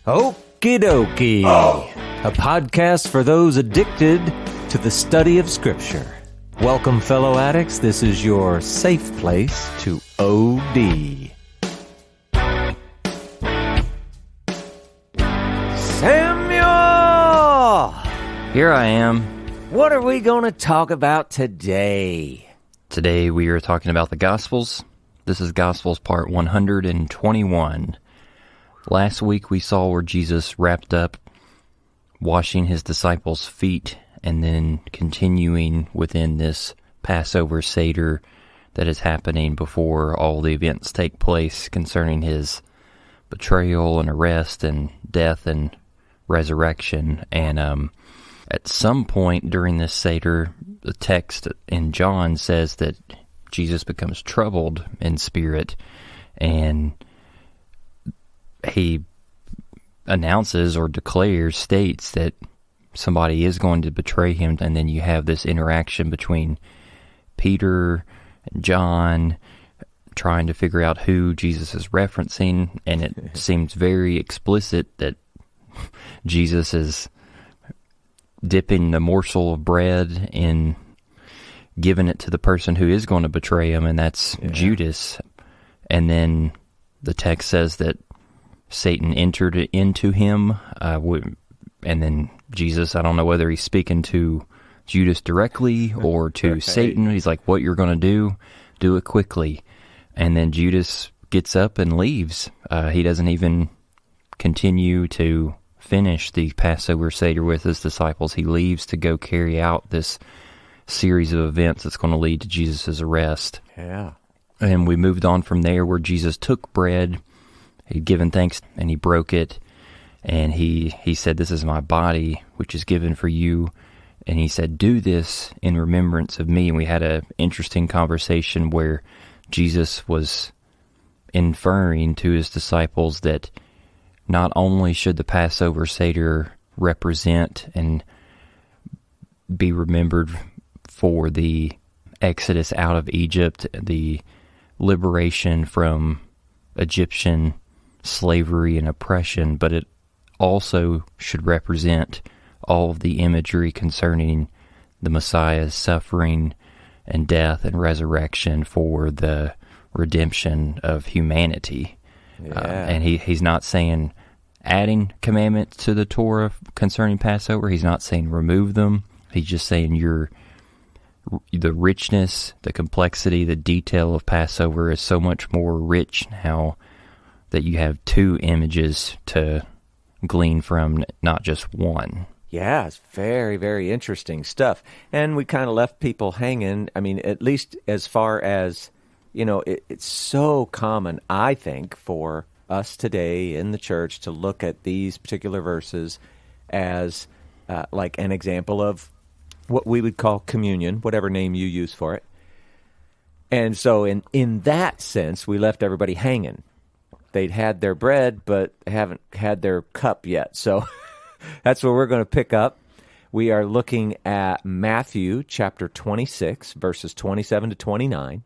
Okie dokie, a podcast for those addicted to the study of Scripture. Welcome, fellow addicts. This is your safe place to OD. Samuel! Here I am. What are we going to talk about today? Today we are talking about the Gospels. This is Gospels part 121. Last week we saw where Jesus wrapped up washing his disciples' feet and then continuing within this Passover Seder that is happening before all the events take place concerning his betrayal and arrest and death and resurrection. And at some point during this Seder, the text in John says that Jesus becomes troubled in spirit, and he announces or states that somebody is going to betray him, and then you have this interaction between Peter and John trying to figure out who Jesus is referencing, and it seems very explicit that Jesus is dipping the morsel of bread in giving it to the person who is going to betray him, and that's Judas. And then the text says that Satan entered into him, and then Jesus, I don't know whether he's speaking to Judas directly or to Satan. He's like, what you're going to do it quickly. And then Judas gets up and leaves. He doesn't even continue to finish the Passover Seder with his disciples. He leaves to go carry out this series of events that's going to lead to Jesus' arrest. Yeah. And we moved on from there where Jesus took bread, he'd given thanks, and he broke it, and he said, this is my body, which is given for you. And he said, do this in remembrance of me. And we had an interesting conversation where Jesus was inferring to his disciples that not only should the Passover Seder represent and be remembered for the exodus out of Egypt, the liberation from Egyptian slavery and oppression, but it also should represent all of the imagery concerning the Messiah's suffering and death and resurrection for the redemption of humanity. And he's not saying adding commandments to the Torah concerning Passover. He's not saying remove them. He's just saying the richness, the complexity, the detail of Passover is so much more rich now that you have two images to glean from, not just one. Yeah, it's very, very interesting stuff. And we kind of left people hanging. I mean, at least as far as, it's so common, I think, for us today in the church to look at these particular verses as like an example of what we would call communion, whatever name you use for it. And so in that sense, we left everybody hanging. They'd had their bread, but haven't had their cup yet. So that's where we're going to pick up. We are looking at Matthew chapter 26, verses 27 to 29,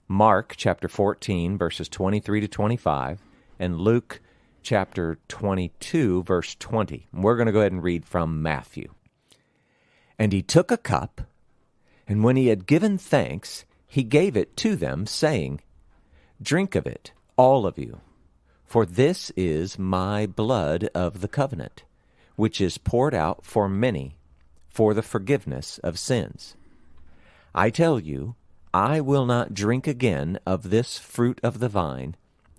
Mark chapter 14, verses 23 to 25, and Luke chapter 22, verse 20. And we're going to go ahead and read from Matthew. And he took a cup, and when he had given thanks, he gave it to them, saying, drink of it, all of you, for this is my blood of the covenant, which is poured out for many for the forgiveness of sins. I tell you, I will not drink again of this fruit of the vine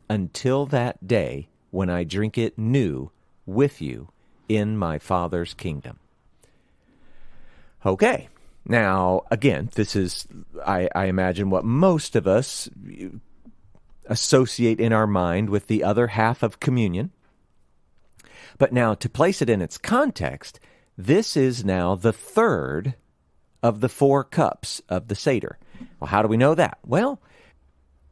until that day when I drink it new with you in my Father's kingdom. Okay, now, again, this is, I imagine, what most of us associate in our mind with the other half of communion. But now, to place it in its context, this is now the third of the 4 cups of the Seder. Well, how do we know that? Well,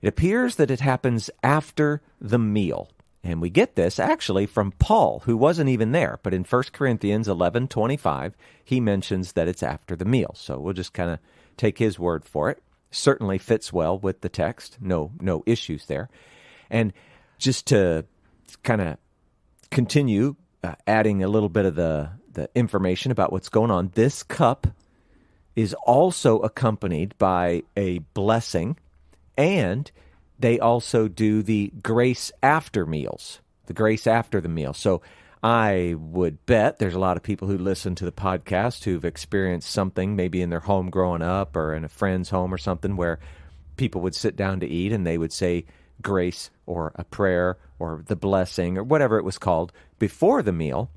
it appears that it happens after the meal. And we get this actually from Paul, who wasn't even there. But in 1 Corinthians 11:25, he mentions that it's after the meal. So we'll just kind of take his word for it. Certainly fits well with the text. No issues there. And just to kind of continue adding a little bit of the information about what's going on. This cup is also accompanied by a blessing, and they also do the grace after meals, the grace after the meal. So I would bet there's a lot of people who listen to the podcast who've experienced something maybe in their home growing up or in a friend's home or something where people would sit down to eat and they would say grace or a prayer or the blessing or whatever it was called before the meal.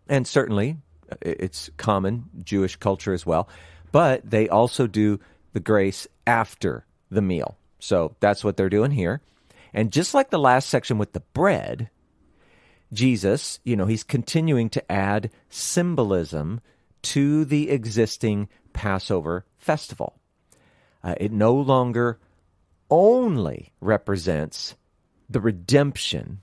And certainly it's common Jewish culture as well, but they also do the grace after the meal. So that's what they're doing here. And just like the last section with the bread, Jesus, he's continuing to add symbolism to the existing Passover festival. It no longer only represents the redemption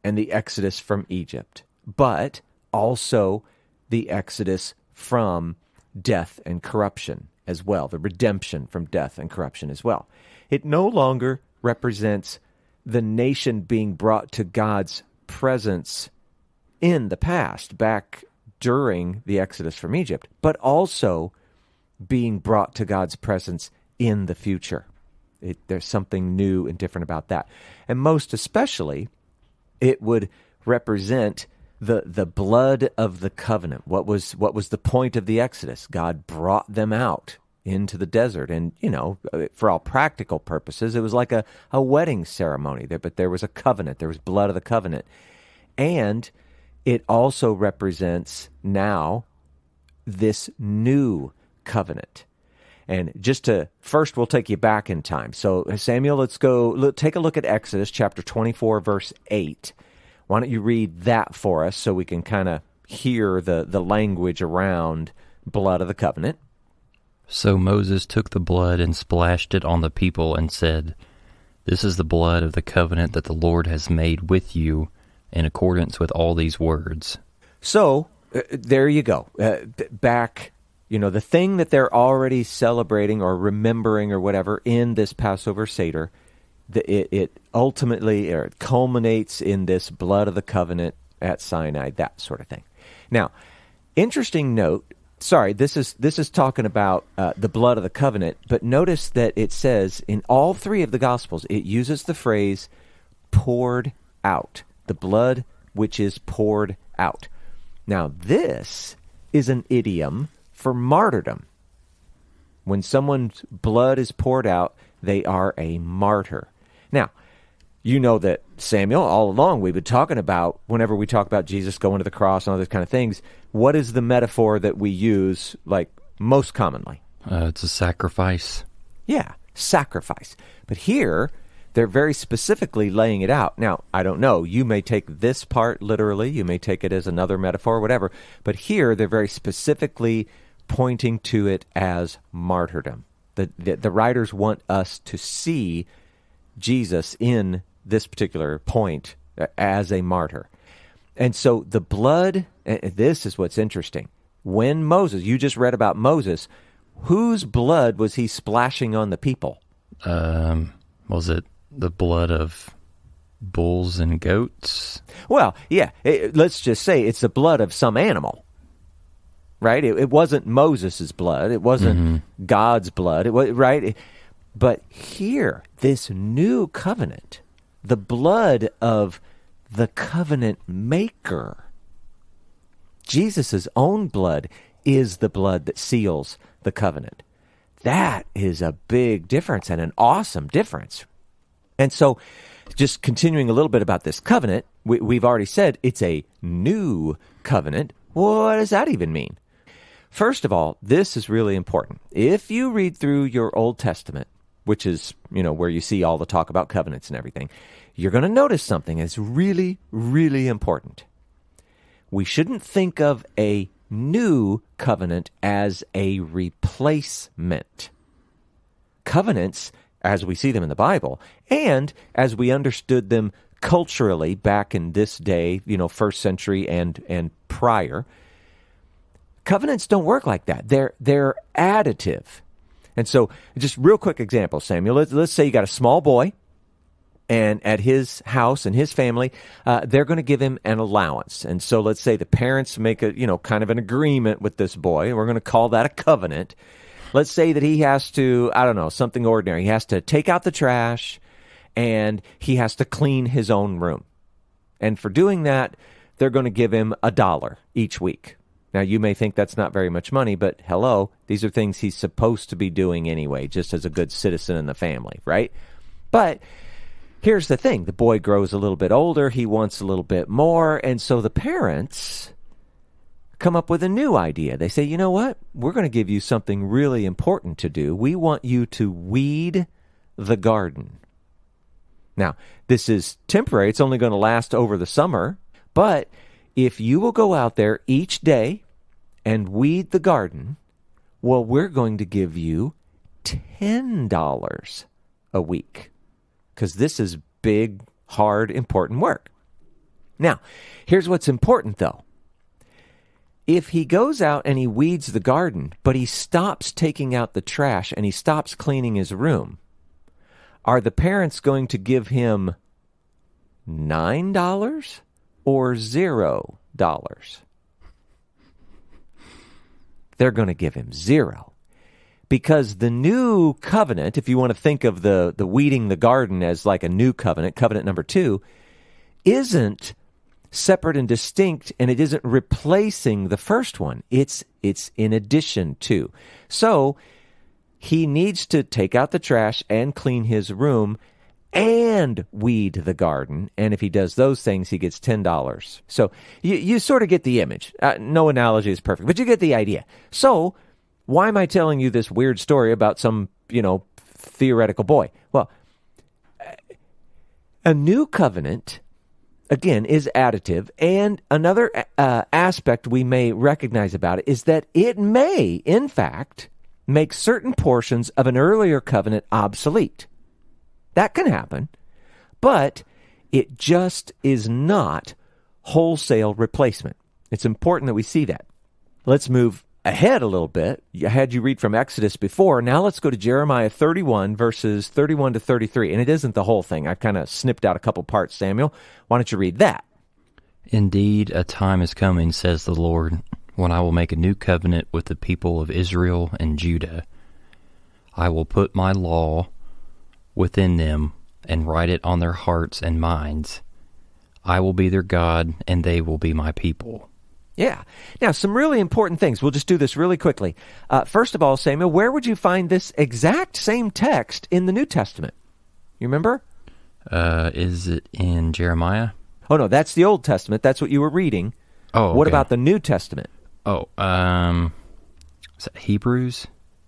and the exodus from Egypt, but also the exodus from death and corruption as well, the redemption from death and corruption as well. It no longer represents the nation being brought to God's presence in the past, back during the exodus from Egypt, but also being brought to God's presence in the future. There's something new and different about that. And most especially, it would represent the blood of the covenant. What was the point of the Exodus? God brought them out into the desert. And, for all practical purposes, it was like a wedding ceremony. But there was a covenant. There was blood of the covenant. And it also represents now this new covenant. And first we'll take you back in time. So Samuel, let's take a look at Exodus chapter 24, verse 8. Why don't you read that for us so we can kind of hear the language around blood of the covenant? So Moses took the blood and splashed it on the people and said, "This is the blood of the covenant that the Lord has made with you in accordance with all these words." So there you go. Back, the thing that they're already celebrating or remembering or whatever in this Passover Seder, it ultimately it culminates in this blood of the covenant at Sinai, that sort of thing. Now, interesting note. Sorry, this is talking about the blood of the covenant, but notice that it says in all three of the Gospels, it uses the phrase poured out, the blood which is poured out. Now, this is an idiom for martyrdom. When someone's blood is poured out, they are a martyr. Now, you know that, Samuel, all along we've been talking about, whenever we talk about Jesus going to the cross and all those kind of things, what is the metaphor that we use, most commonly? It's a sacrifice. Yeah, sacrifice. But here, they're very specifically laying it out. Now, I don't know. You may take this part literally. You may take it as another metaphor, whatever. But here, they're very specifically pointing to it as martyrdom. The writers want us to see Jesus in this particular point as a martyr. And so the blood, this is what's interesting. When Moses, you just read about Moses, whose blood was he splashing on the people? Was it the blood of bulls and goats? Well, yeah, let's just say it's the blood of some animal, right? It wasn't Moses' blood. It wasn't God's blood, right? But here, this new covenant, the blood of the covenant maker, Jesus' own blood is the blood that seals the covenant. That is a big difference and an awesome difference. And so, just continuing a little bit about this covenant, we've already said it's a new covenant. What does that even mean? First of all, this is really important. If you read through your Old Testament, which is, where you see all the talk about covenants and everything, you're going to notice something that's really, really important. We shouldn't think of a new covenant as a replacement. Covenants, as we see them in the Bible, and as we understood them culturally back in this day, first century and prior, covenants don't work like that. They're additive. And so, just real quick example, Samuel. Let's say you got a small boy, And at his house and his family, they're going to give him an allowance. And so let's say the parents make a, kind of an agreement with this boy. We're going to call that a covenant. Let's say that he has to, I don't know, something ordinary. He has to take out the trash and he has to clean his own room. And for doing that, they're going to give him $1 each week. Now, you may think that's not very much money, but hello, these are things he's supposed to be doing anyway, just as a good citizen in the family, right? But here's the thing. The boy grows a little bit older. He wants a little bit more. And so the parents come up with a new idea. They say, you know what? We're going to give you something really important to do. We want you to weed the garden. Now, this is temporary. It's only going to last over the summer. But if you will go out there each day and weed the garden, well, we're going to give you $10 a week. Because this is big, hard, important work. Now, here's what's important, though. If he goes out and he weeds the garden, but he stops taking out the trash and he stops cleaning his room, are the parents going to give him $9 or $0? They're going to give him 0. Because the new covenant, if you want to think of the weeding the garden as like a new covenant, covenant number 2, isn't separate and distinct, and it isn't replacing the first one. It's in addition to. So he needs to take out the trash and clean his room and weed the garden. And if he does those things, he gets $10. So you sort of get the image. No analogy is perfect, but you get the idea. So why am I telling you this weird story about some, theoretical boy? Well, a new covenant, again, is additive. And another aspect we may recognize about it is that it may, in fact, make certain portions of an earlier covenant obsolete. That can happen, but it just is not wholesale replacement. It's important that we see that. Let's move ahead a little bit. I had you read from Exodus before. Now let's go to Jeremiah 31, verses 31 to 33. And it isn't the whole thing. I've kind of snipped out a couple parts, Samuel. Why don't you read that? Indeed, a time is coming, says the Lord, when I will make a new covenant with the people of Israel and Judah. I will put my law within them and write it on their hearts and minds. I will be their God, and they will be my people. Yeah. Now, some really important things. We'll just do this really quickly. First of all, Samuel, where would you find this exact same text in the New Testament? You remember? Is it in Jeremiah? Oh, no, that's the Old Testament. That's what you were reading. Oh, okay. What about the New Testament? Oh, is that Hebrews?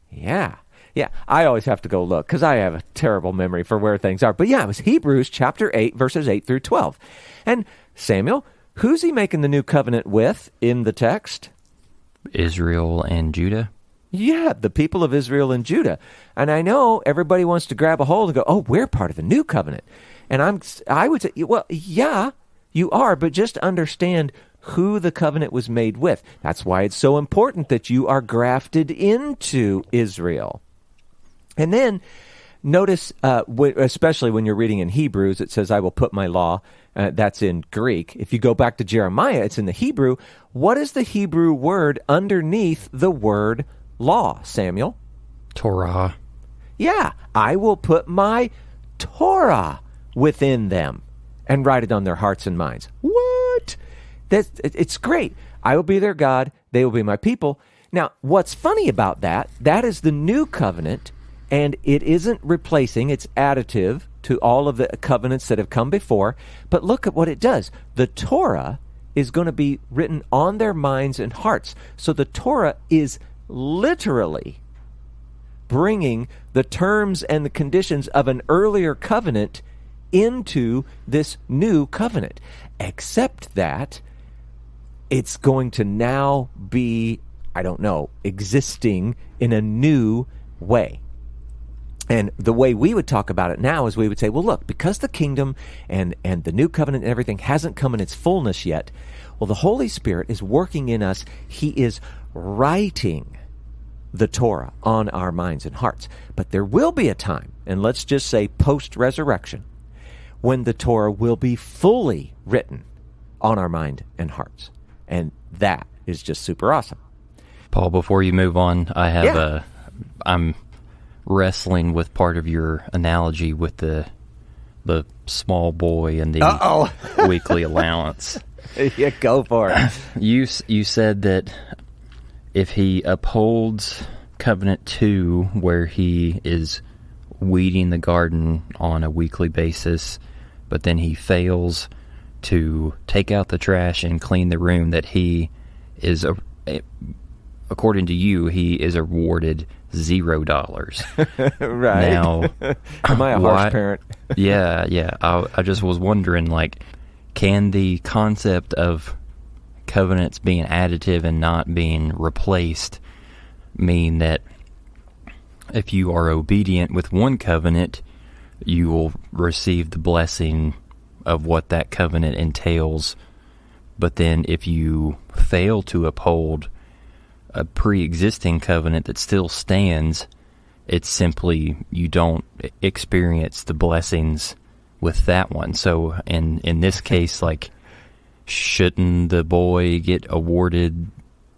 Yeah. Yeah, I always have to go look because I have a terrible memory for where things are. But yeah, it was Hebrews chapter 8, verses 8 through 12. And Samuel, who's he making the new covenant with in the text? Israel and Judah. Yeah, the people of Israel and Judah. And I know everybody wants to grab a hold and go, oh, we're part of the new covenant. And I would say, well, yeah, you are, but just understand who the covenant was made with. That's why it's so important that you are grafted into Israel. And then notice, especially when you're reading in Hebrews, it says, I will put my law. That's in Greek. If you go back to Jeremiah, it's in the Hebrew. What is the Hebrew word underneath the word law, Samuel? Torah. Yeah, I will put my Torah within them and write it on their hearts and minds. What? It's great. I will be their God. They will be my people. Now, what's funny about that is the new covenant. And it isn't replacing, it's additive to all of the covenants that have come before. But look at what it does. The Torah is going to be written on their minds and hearts. So the Torah is literally bringing the terms and the conditions of an earlier covenant into this new covenant. Except that it's going to now be, existing in a new way. And the way we would talk about it now is we would say, well, look, because the kingdom and the new covenant and everything hasn't come in its fullness yet, well, the Holy Spirit is working in us. He is writing the Torah on our minds and hearts. But there will be a time, and let's just say post-resurrection, when the Torah will be fully written on our mind and hearts. And that is just super awesome. Paul, before you move on, I'm wrestling with part of your analogy with the small boy and the weekly allowance. Yeah, go for it. You said that if he upholds covenant 2, where he is weeding the garden on a weekly basis, but then he fails to take out the trash and clean the room, that he is, according to you, he is awarded $0. Right. Now, am I a harsh parent? Yeah. I just was wondering, like, can the concept of covenants being additive and not being replaced mean that if you are obedient with one covenant, you will receive the blessing of what that covenant entails, but then if you fail to uphold a pre-existing covenant that still stands, it's simply you don't experience the blessings with that one? So in this case, like, shouldn't the boy get awarded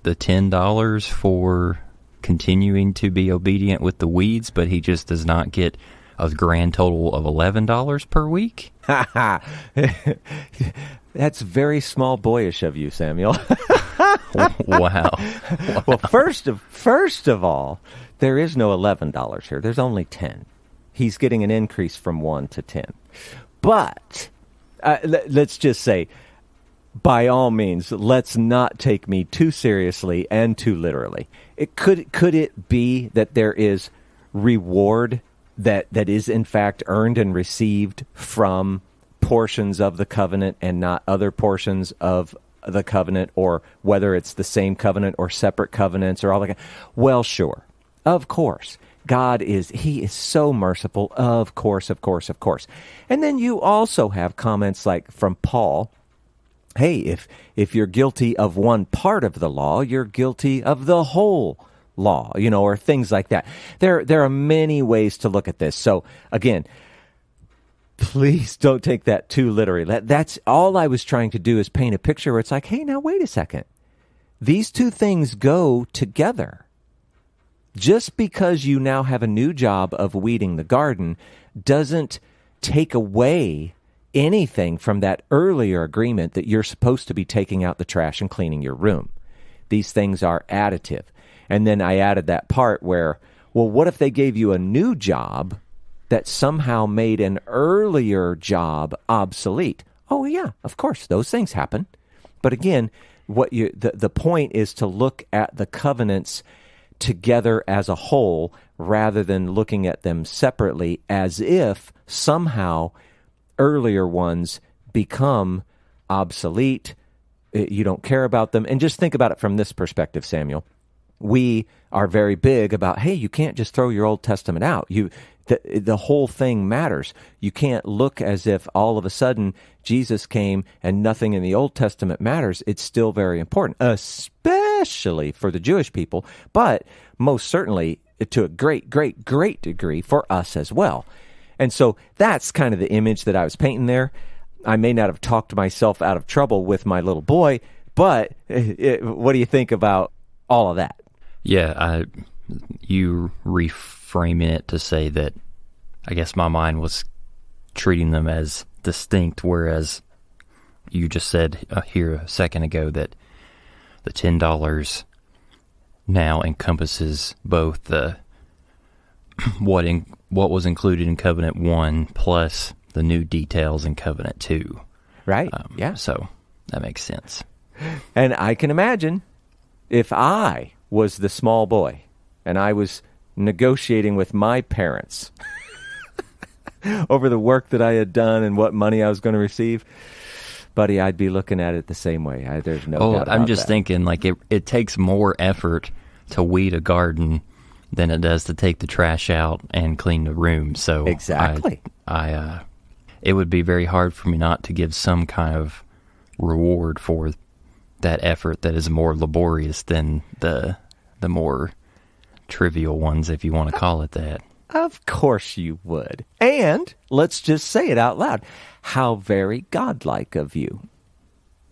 the $10 for continuing to be obedient with the weeds, but he just does not get a grand total of $11 per week? That's very small boyish of you, Samuel. Wow. Well, first of all, there is no $11 here. There's only 10. He's getting an increase from 1 to 10. But let's just say, by all means, let's not take me too seriously and too literally. Could it be that there is reward that is in fact earned and received from portions of the covenant and not other portions of the covenant, or whether it's the same covenant or separate covenants or all that? Well, sure. Of course. He is so merciful. Of course. And then you also have comments like from Paul, hey, if you're guilty of one part of the law, you're guilty of the whole law, or things like that. There are many ways to look at this. So again, please don't take that too literally. That's all I was trying to do, is paint a picture where it's like, hey, now wait a second. These two things go together. Just because you now have a new job of weeding the garden doesn't take away anything from that earlier agreement that you're supposed to be taking out the trash and cleaning your room. These things are additive. And then I added that part where, well, what if they gave you a new job that somehow made an earlier job obsolete? Oh, yeah, of course, those things happen. But again, the point is to look at the covenants together as a whole rather than looking at them separately, as if somehow earlier ones become obsolete. You don't care about them. And just think about it from this perspective, Samuel. We are very big about, hey, you can't just throw your Old Testament out. The whole thing matters. You can't look as if all of a sudden Jesus came and nothing in the Old Testament matters. It's still very important, especially for the Jewish people, but most certainly to a great, great, great degree for us as well. And so that's kind of the image that I was painting there. I may not have talked myself out of trouble with my little boy, but what do you think about all of that? Yeah, you reframing it to say that I guess my mind was treating them as distinct, whereas you just said here a second ago that the $10 now encompasses both the what was included in Covenant 1 plus the new details in Covenant 2. Right, yeah. So that makes sense. And I can imagine if I was the small boy and I was negotiating with my parents over the work that I had done and what money I was going to receive, buddy, I'd be looking at it the same way. There's no doubt about I'm just that. Thinking, like, it takes more effort to weed a garden than it does to take the trash out and clean the room. So exactly. It would be very hard for me not to give some kind of reward for that effort that is more laborious than the more trivial ones, if you want to call it that. Of course you would. And let's just say it out loud. How very godlike of you.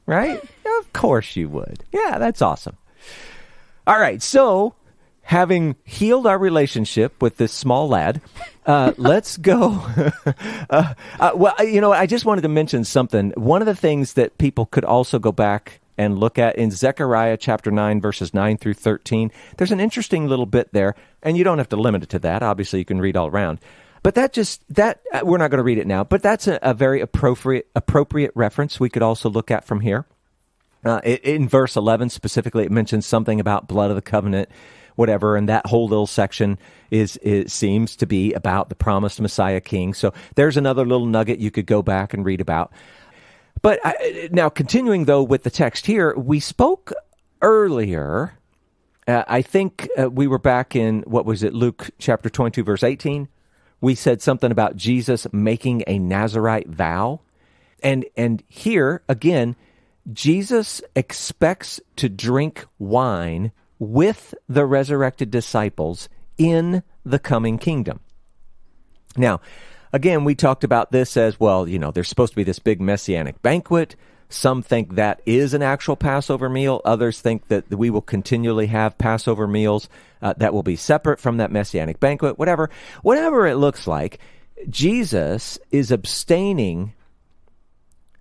Right? Of course you would. Yeah, that's awesome. All right, so having healed our relationship with this small lad, let's go. I just wanted to mention something. One of the things that people could also go back and look at in Zechariah chapter 9, verses 9 through 13, there's an interesting little bit there, and you don't have to limit it to that. Obviously, you can read all around. But we're not going to read it now, but that's a very appropriate reference we could also look at from here. In verse 11 specifically, it mentions something about blood of the covenant, whatever, and that whole little section seems to be about the promised Messiah king. So there's another little nugget you could go back and read about. But now continuing, though, with the text here, we spoke earlier, I think we were back in, what was it, Luke chapter 22, verse 18. We said something about Jesus making a Nazirite vow. And here, again, Jesus expects to drink wine with the resurrected disciples in the coming kingdom. Now, again, we talked about this as, well, there's supposed to be this big messianic banquet. Some think that is an actual Passover meal. Others think that we will continually have Passover meals that will be separate from that messianic banquet. Whatever it looks like, Jesus is abstaining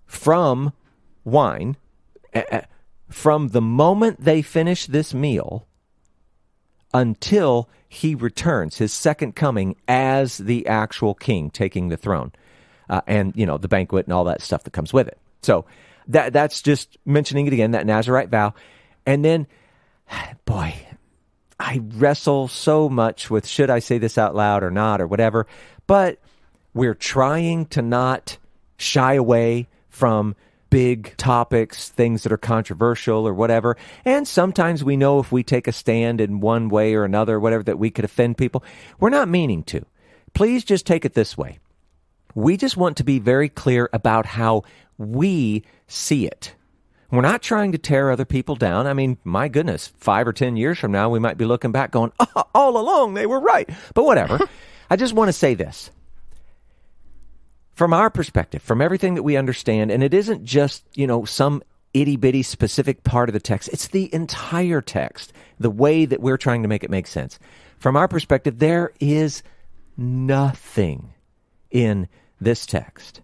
from wine from the moment they finish this meal until he returns, his second coming as the actual king taking the throne, and the banquet and all that stuff that comes with it. So that's just mentioning it again, that Nazirite vow. And then, boy, I wrestle so much with, should I say this out loud or not, or whatever, but we're trying to not shy away from big topics, things that are controversial or whatever. And sometimes we know if we take a stand in one way or another, whatever, that we could offend people. We're not meaning to. Please just take it this way. We just want to be very clear about how we see it. We're not trying to tear other people down. I mean, my goodness, 5 or 10 years from now, we might be looking back going, all along they were right. But whatever. I just want to say this. From our perspective, from everything that we understand, and it isn't just, some itty-bitty specific part of the text. It's the entire text, the way that we're trying to make it make sense. From our perspective, there is nothing in this text.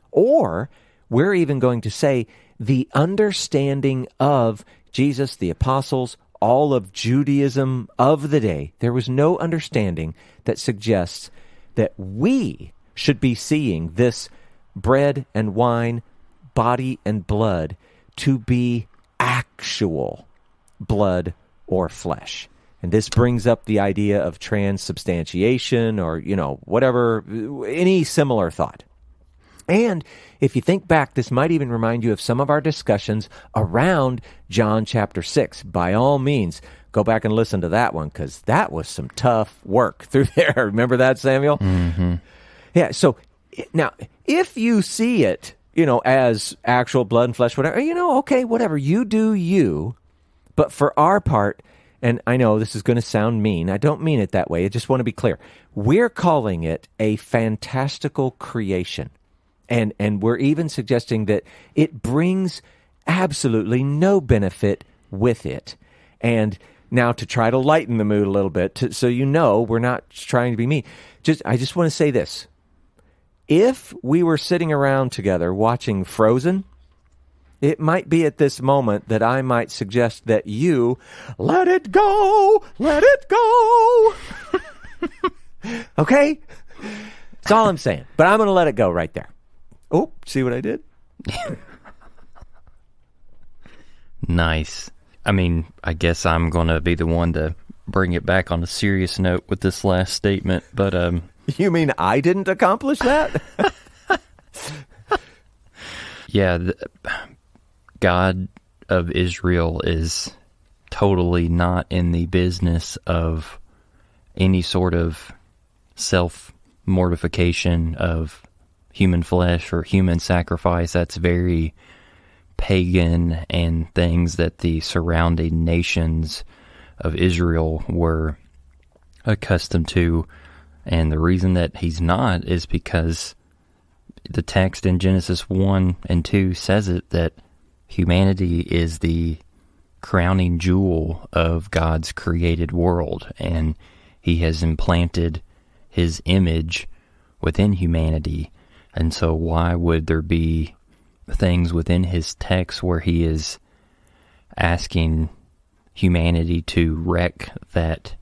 Or we're even going to say the understanding of Jesus, the apostles, all of Judaism of the day. There was no understanding that suggests that we should be seeing this bread and wine, body and blood, to be actual blood or flesh. And this brings up the idea of transubstantiation or, whatever, any similar thought. And if you think back, this might even remind you of some of our discussions around John chapter 6. By all means, go back and listen to that one, because that was some tough work through there. Remember that, Samuel? Mm-hmm. Yeah, so now, if you see it, as actual blood and flesh, whatever, okay, whatever, you do you. But for our part, and I know this is going to sound mean, I don't mean it that way, I just want to be clear. We're calling it a fantastical creation. And we're even suggesting that it brings absolutely no benefit with it. And now to try to lighten the mood a little bit, so we're not trying to be mean. I just want to say this. If we were sitting around together watching Frozen, it might be at this moment that I might suggest that you let it go. Okay? That's all I'm saying. But I'm going to let it go right there. Oh, see what I did? Nice. I mean, I guess I'm going to be the one to bring it back on a serious note with this last statement, but You mean I didn't accomplish that? Yeah, God of Israel is totally not in the business of any sort of self-mortification of human flesh or human sacrifice. That's very pagan and things that the surrounding nations of Israel were accustomed to. And the reason that he's not is because the text in Genesis 1 and 2 says it, that humanity is the crowning jewel of God's created world, and he has implanted his image within humanity. And so why would there be things within his text where he is asking humanity to wreck that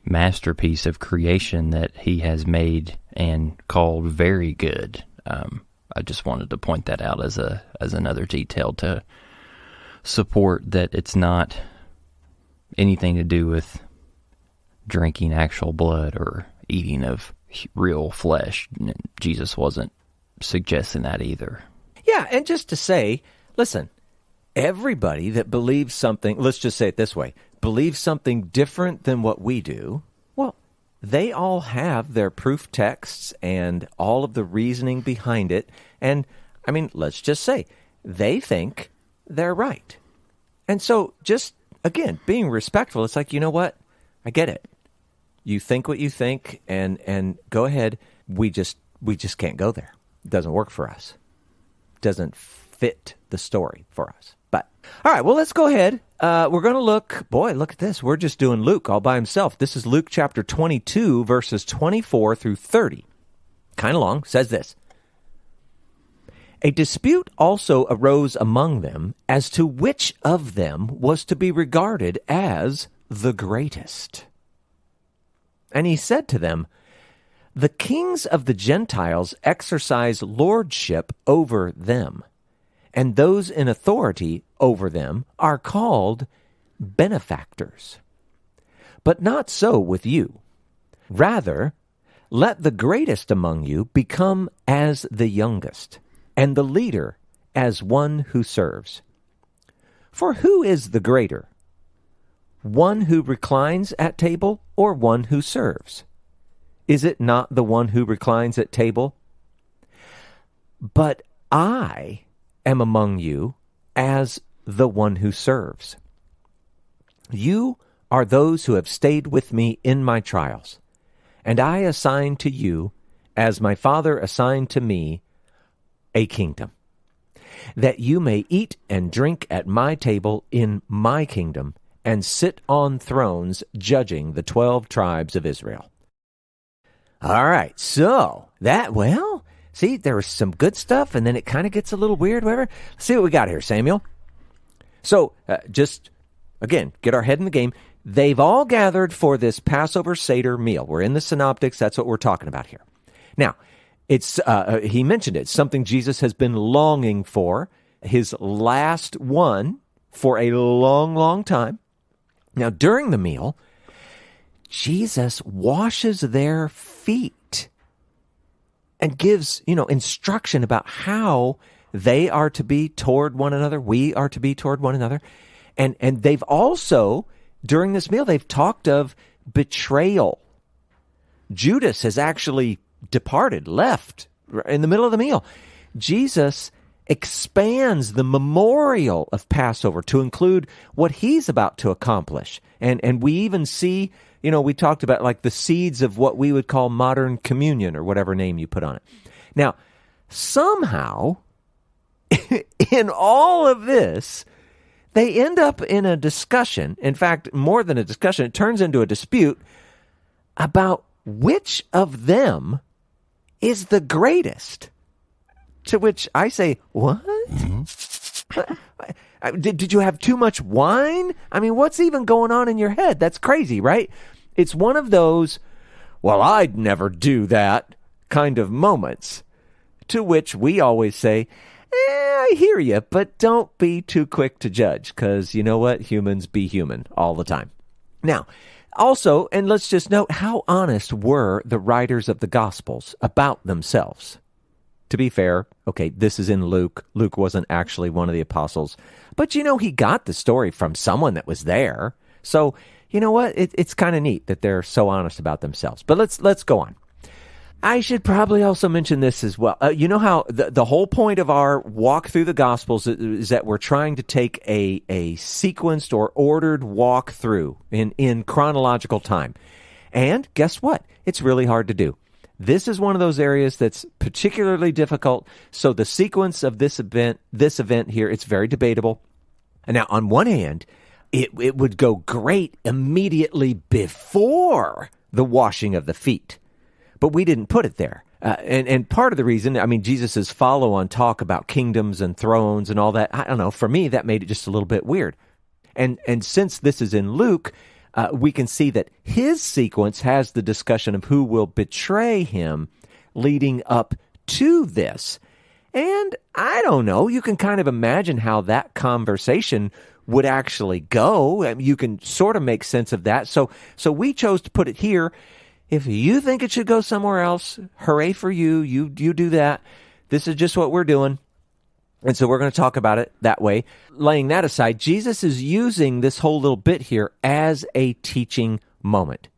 masterpiece of creation that he has made and called very good? I just wanted to point that out as another detail to support that it's not anything to do with drinking actual blood or eating of real flesh. Jesus wasn't suggesting that either. Yeah, and just to say, listen, everybody that believes something, let's just say it this way, believes something different than what we do, well, they all have their proof texts and all of the reasoning behind it. And, I mean, let's just say, they think they're right. And so just, again, being respectful, it's like, you know what? I get it. You think what you think, and go ahead. We just can't go there. It doesn't work for us. It doesn't fit the story for us. But, all right, well, let's go ahead. We're going to look at this. We're just doing Luke all by himself. This is Luke chapter 22, verses 24 through 30. Kind of long. Says this. A dispute also arose among them as to which of them was to be regarded as the greatest. And he said to them, the kings of the Gentiles exercise lordship over them, and those in authority over them are called benefactors. But not so with you. Rather, let the greatest among you become as the youngest, and the leader as one who serves. For who is the greater? One who reclines at table or one who serves? Is it not the one who reclines at table? But I am among you as the one who serves. You are those who have stayed with me in my trials, and I assign to you, as my Father assigned to me, a kingdom, that you may eat and drink at my table in my kingdom, and sit on thrones judging the 12 tribes of Israel. All right, so see, there was some good stuff, and then it kind of gets a little weird, whatever. Let's see what we got here, Samuel. So, just, again, get our head in the game. They've all gathered for this Passover Seder meal. We're in the Synoptics. That's what we're talking about here. Now, it's he mentioned it, something Jesus has been longing for, his last one for a long, long time. Now, during the meal, Jesus washes their feet and gives, instruction about how they are to be toward one another. We are to be toward one another. And they've also, during this meal, they've talked of betrayal. Judas has actually departed, left in the middle of the meal. Jesus expands the memorial of Passover to include what he's about to accomplish. And we even see, we talked about like the seeds of what we would call modern communion or whatever name you put on it. Now, somehow, in all of this, they end up in a discussion. In fact, more than a discussion, it turns into a dispute about which of them is the greatest. To which I say, what? Mm-hmm. Did you have too much wine? I mean, what's even going on in your head? That's crazy, right? It's one of those, well, I'd never do that kind of moments. To which we always say, I hear you, but don't be too quick to judge, because you know what? Humans be human all the time. Now, also, and let's just note, how honest were the writers of the Gospels about themselves? To be fair, okay, this is in Luke. Luke wasn't actually one of the apostles. But, he got the story from someone that was there. So, you know what? It's kind of neat that they're so honest about themselves. But let's go on. I should probably also mention this as well. You know how the whole point of our walk through the Gospels is that we're trying to take a sequenced or ordered walk through in chronological time. And guess what? It's really hard to do. This is one of those areas that's particularly difficult. So the sequence of this event here, it's very debatable. And now, on one hand, it would go great immediately before the washing of the feet. But we didn't put it there. And part of the reason, I mean, Jesus' follow-on talk about kingdoms and thrones and all that, I don't know, for me, that made it just a little bit weird. And since this is in Luke, we can see that his sequence has the discussion of who will betray him leading up to this. And I don't know, you can kind of imagine how that conversation would actually go. I mean, you can sort of make sense of that. So we chose to put it here. If you think it should go somewhere else, hooray for you. You do that. This is just what we're doing. And so we're going to talk about it that way. Laying that aside, Jesus is using this whole little bit here as a teaching moment.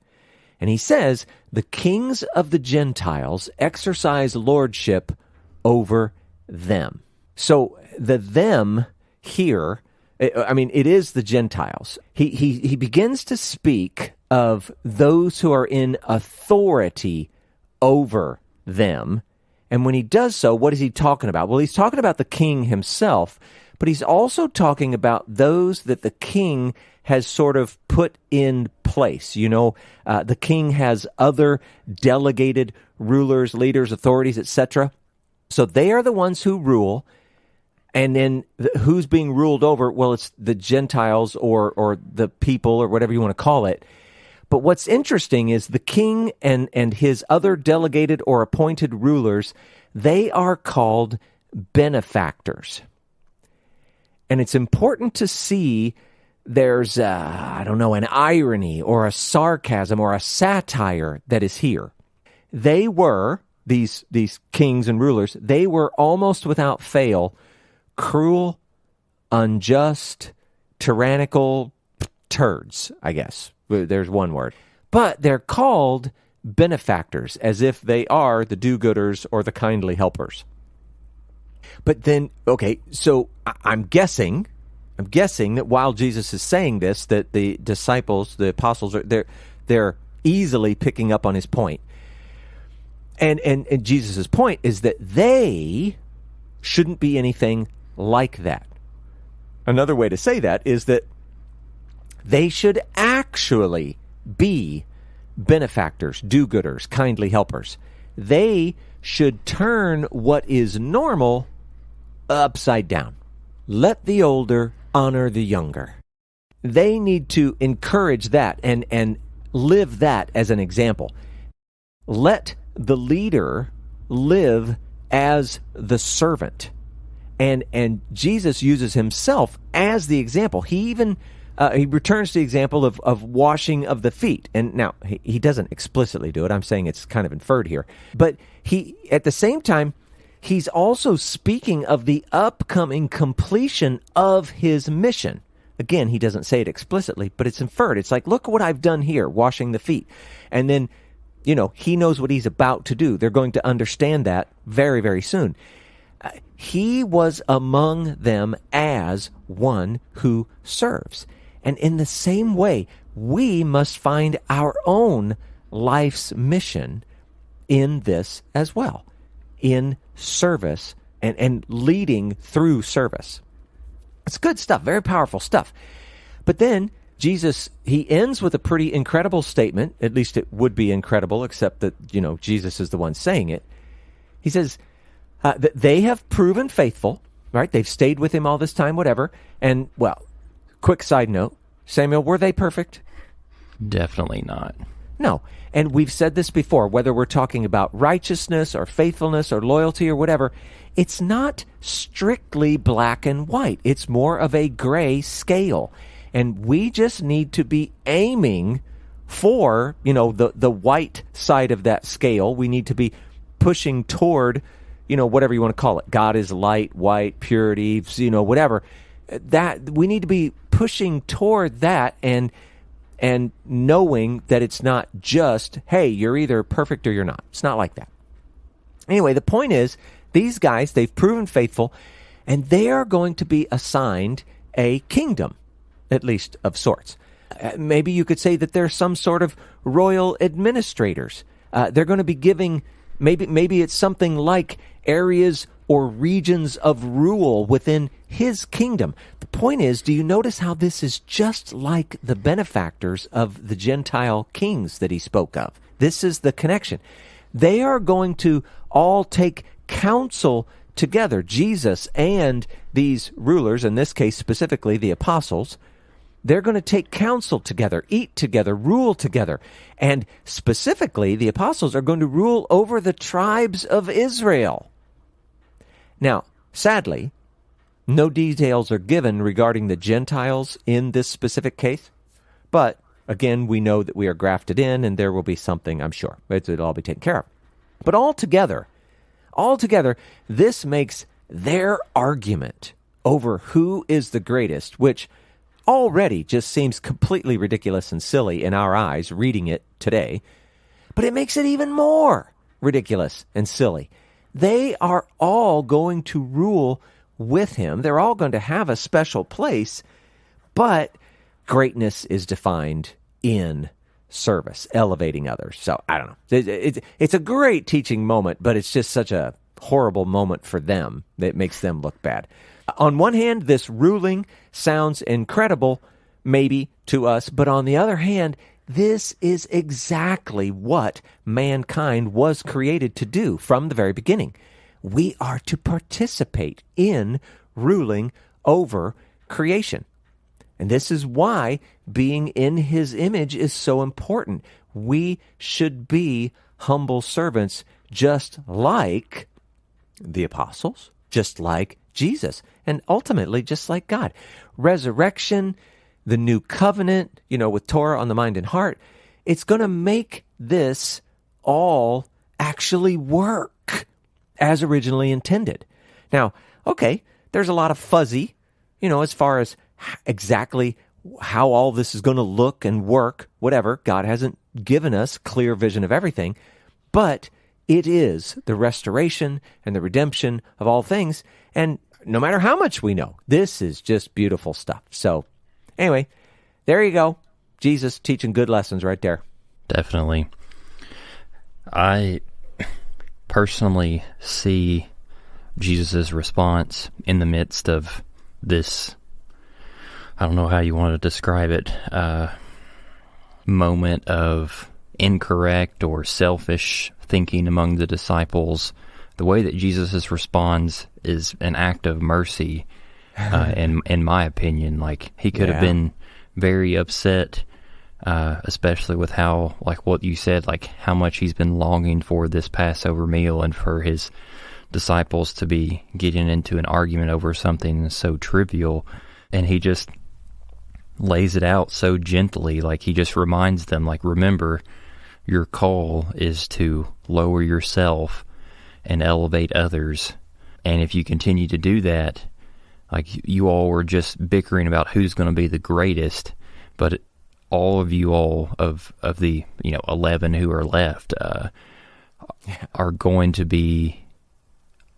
And he says, the kings of the Gentiles exercise lordship over them. So the them here, I mean, it is the Gentiles. He begins to speak of those who are in authority over them. And when he does so, what is he talking about? Well, he's talking about the king himself, but he's also talking about those that the king has sort of put in place. You know, the king has other delegated rulers, leaders, authorities, etc. So they are the ones who rule. And then who's being ruled over? Well, it's the Gentiles or the people or whatever you want to call it. But what's interesting is the king and his other delegated or appointed rulers, they are called benefactors. And it's important to see there's, an irony or a sarcasm or a satire that is here. They were, these kings and rulers, they were almost without fail cruel, unjust, tyrannical turds, I guess. There's one word. But they're called benefactors, as if they are the do-gooders or the kindly helpers. But then, okay, so I'm guessing that while Jesus is saying this, that the disciples, the apostles, they're easily picking up on his point. And Jesus' point is that they shouldn't be anything like that. Another way to say that is that they should actually be benefactors, do-gooders, kindly helpers. They should turn what is normal upside down. Let the older honor the younger. They need to encourage that and live that as an example. Let the leader live as the servant. And Jesus uses himself as the example. He even he returns to the example of washing of the feet. And now, he doesn't explicitly do it. I'm saying it's kind of inferred here. But he, at the same time, he's also speaking of the upcoming completion of his mission. Again, he doesn't say it explicitly, but it's inferred. It's like, look what I've done here, washing the feet. And then, he knows what he's about to do. They're going to understand that very, very soon. He was among them as one who serves. And in the same way, we must find our own life's mission in this as well, in service and leading through service. It's good stuff, very powerful stuff. But then Jesus, he ends with a pretty incredible statement. At least it would be incredible, except that, Jesus is the one saying it. He says that they have proven faithful, right? They've stayed with him all this time, whatever. And, well, quick side note, Samuel, were they perfect? Definitely not. No. And we've said this before, whether we're talking about righteousness or faithfulness or loyalty or whatever, it's not strictly black and white. It's more of a gray scale. And we just need to be aiming for, the white side of that scale. We need to be pushing toward, whatever you want to call it. God is light, white, purity, whatever. That we need to be pushing toward that and knowing that it's not just, hey, you're either perfect or you're not. It's not like that. Anyway, the point is, these guys, they've proven faithful, and they are going to be assigned a kingdom, at least of sorts. Maybe you could say that they're some sort of royal administrators. They're going to be giving, maybe it's something like areas or regions of rule within his kingdom. The point is, do you notice how this is just like the benefactors of the Gentile kings that he spoke of? This is the connection. They are going to all take counsel together. Jesus and these rulers, in this case specifically the apostles, they're going to take counsel together, eat together, rule together. And specifically, the apostles are going to rule over the tribes of Israel. Now, sadly, no details are given regarding the Gentiles in this specific case. But, again, we know that we are grafted in, and there will be something, I'm sure. It'll all be taken care of. But altogether, this makes their argument over who is the greatest, which already just seems completely ridiculous and silly in our eyes reading it today, but it makes it even more ridiculous and silly. They are all going to rule with him. They're all going to have a special place, but greatness is defined in service, elevating others. So, I don't know. It's a great teaching moment, but it's just such a horrible moment for them that makes them look bad. On one hand, this ruling sounds incredible, maybe, to us, but on the other hand, this is exactly what mankind was created to do from the very beginning. We are to participate in ruling over creation. And this is why being in his image is so important. We should be humble servants just like the apostles, just like Jesus, and ultimately just like God. Resurrection, the new covenant, with Torah on the mind and heart, it's going to make this all actually work as originally intended. Now, okay, there's a lot of fuzzy, as far as exactly how all this is going to look and work, whatever. God hasn't given us clear vision of everything, but it is the restoration and the redemption of all things. And no matter how much we know, this is just beautiful stuff. So anyway, there you go. Jesus teaching good lessons right there. Definitely. I personally see Jesus' response in the midst of this, I don't know how you want to describe it, moment of incorrect or selfish thinking among the disciples. The way that Jesus responds is an act of mercy, in my opinion. Like, he could have been very upset, especially with how, like what you said, like how much he's been longing for this Passover meal and for his disciples to be getting into an argument over something so trivial. And he just lays it out so gently. Like, he just reminds them, like, remember, your call is to lower yourself and elevate others. And if you continue to do that, like, you all were just bickering about who's going to be the greatest, but all of you all of the 11 who are left are going to be,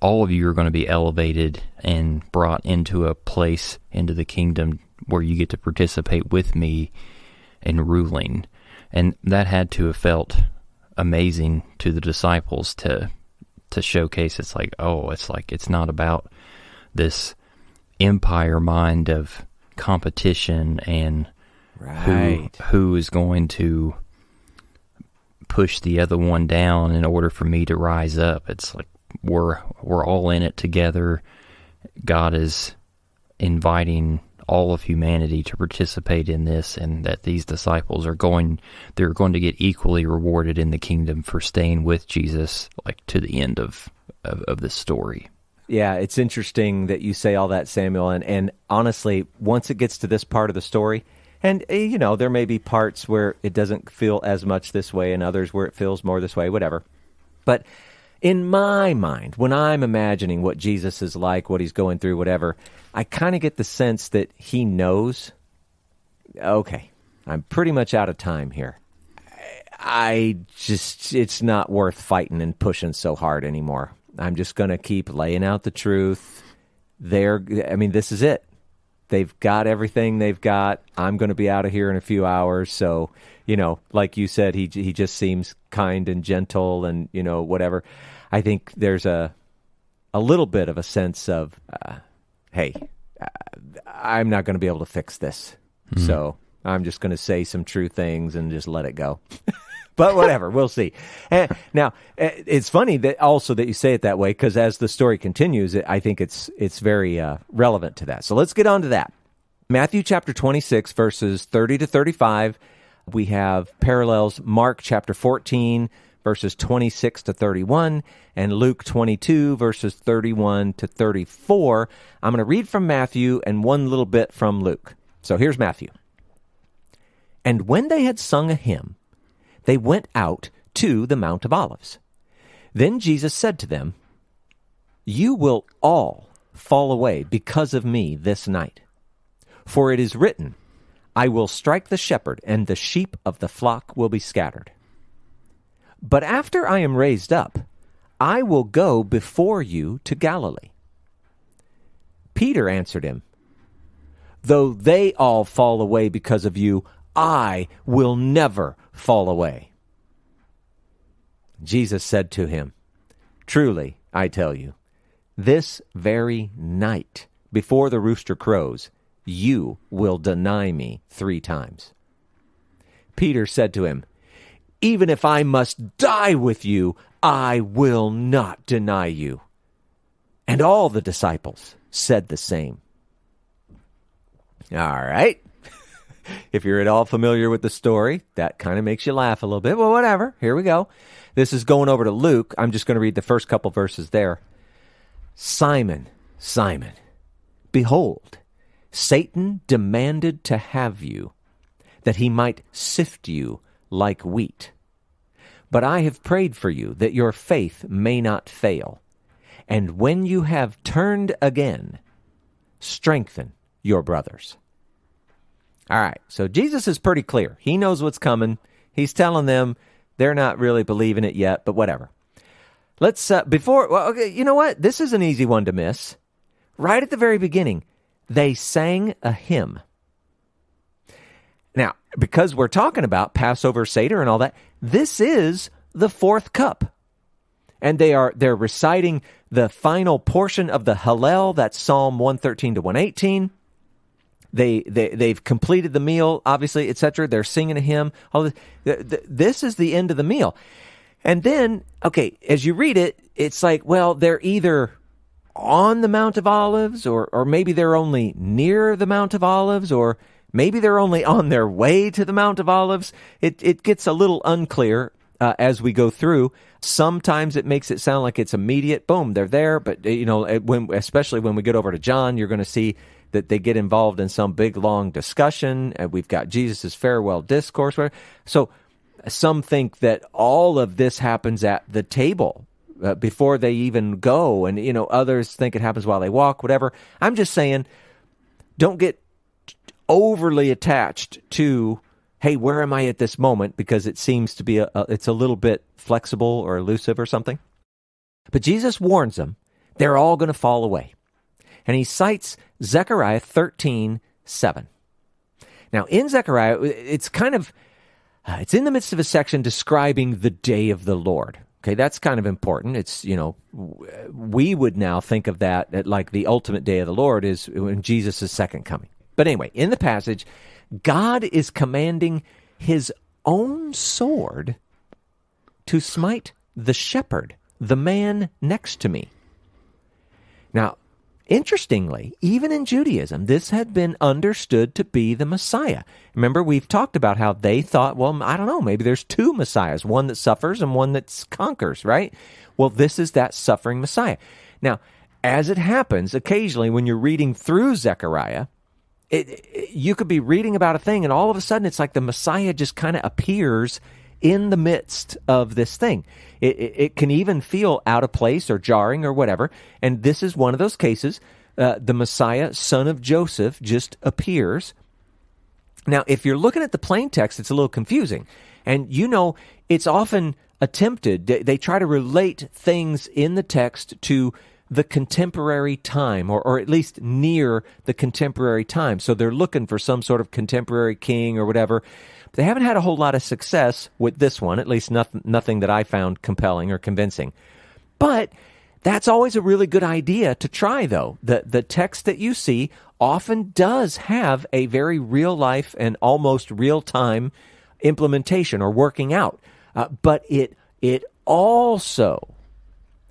all of you are going to be elevated and brought into a place, into the kingdom where you get to participate with me in ruling. And that had to have felt amazing to the disciples to showcase. It's like, it's not about this empire mind of competition and who is going to push the other one down in order for me to rise up. It's like we're all in it together. God is inviting all of humanity to participate in this, and that these disciples they're going to get equally rewarded in the kingdom for staying with Jesus, like, to the end of this story. Yeah, it's interesting that you say all that, Samuel, and honestly, once it gets to this part of the story, and there may be parts where it doesn't feel as much this way and others where it feels more this way, whatever. But in my mind, when I'm imagining what Jesus is like, what he's going through, whatever, I kind of get the sense that he knows, okay, I'm pretty much out of time here. It's not worth fighting and pushing so hard anymore. I'm just going to keep laying out the truth. This is it. they've got everything they've got. I'm going to be out of here in a few hours. So, like you said, he just seems kind and gentle and, whatever. I think there's a little bit of a sense of, hey, I'm not going to be able to fix this. Mm-hmm. So I'm just going to say some true things and just let it go. But whatever, we'll see. Now, it's funny that also that you say it that way, because as the story continues, I think it's very relevant to that. So let's get on to that. Matthew chapter 26, verses 30 to 35. We have parallels Mark chapter 14, verses 26 to 31, and Luke 22, verses 31 to 34. I'm going to read from Matthew and one little bit from Luke. So here's Matthew. And when they had sung a hymn, they went out to the Mount of Olives. Then Jesus said to them, "You will all fall away because of me this night. For it is written, I will strike the shepherd, and the sheep of the flock will be scattered. But after I am raised up, I will go before you to Galilee." Peter answered him, "Though they all fall away because of you, I will never fall away." Jesus said to him, "Truly, I tell you, this very night, before the rooster crows, you will deny me 3 times. Peter said to him, "Even if I must die with you, I will not deny you." And all the disciples said the same. All right. If you're at all familiar with the story, that kind of makes you laugh a little bit. Well, whatever. Here we go. This is going over to Luke. I'm just going to read the first couple verses there. "Simon, Simon, behold, Satan demanded to have you, that he might sift you like wheat. But I have prayed for you, that your faith may not fail. And when you have turned again, strengthen your brothers." All right, so Jesus is pretty clear. He knows what's coming. He's telling them they're not really believing it yet, but whatever. Let's, okay, you know what? This is an easy one to miss. Right at the very beginning, they sang a hymn. Now, because we're talking about Passover, Seder, and all that, this is the 4th cup. And they're reciting the final portion of the Hallel, that's Psalm 113 to 118. They've completed the meal, obviously, etc. They're singing a hymn. All this. This is the end of the meal. And then, okay, as you read it, it's like, well, they're either on the Mount of Olives, or maybe they're only near the Mount of Olives, or maybe they're only on their way to the Mount of Olives. It gets a little unclear as we go through. Sometimes it makes it sound like it's immediate. Boom, they're there. But, especially when we get over to John, you're going to see that they get involved in some big, long discussion. And we've got Jesus' farewell discourse. So some think that all of this happens at the table before they even go. And, others think it happens while they walk, whatever. I'm just saying, don't get overly attached to, hey, where am I at this moment? Because it seems to be it's a little bit flexible or elusive or something. But Jesus warns them, they're all going to fall away. And he cites Zechariah 13:7. Now, in Zechariah, it's kind of, it's in the midst of a section describing the day of the Lord. Okay, that's kind of important. It's, we would now think of that like the ultimate day of the Lord is when Jesus' second coming. But anyway, in the passage, God is commanding his own sword to smite the shepherd, the man next to me. Now, interestingly, even in Judaism, this had been understood to be the Messiah. Remember, we've talked about how they thought, well, I don't know, maybe there's 2 Messiahs, one that suffers and one that conquers, right? Well, this is that suffering Messiah. Now, as it happens, occasionally when you're reading through Zechariah, you could be reading about a thing, and all of a sudden it's like the Messiah just kind of appears in the midst of this thing. It can even feel out of place or jarring or whatever, and this is one of those cases. The Messiah, son of Joseph, just appears. Now, if you're looking at the plain text, it's a little confusing, and it's often attempted, they try to relate things in the text to the contemporary time, or at least near the contemporary time. So they're looking for some sort of contemporary king or whatever. But they haven't had a whole lot of success with this one, at least nothing that I found compelling or convincing. But that's always a really good idea to try, though. The text that you see often does have a very real-life and almost real-time implementation or working out. But it also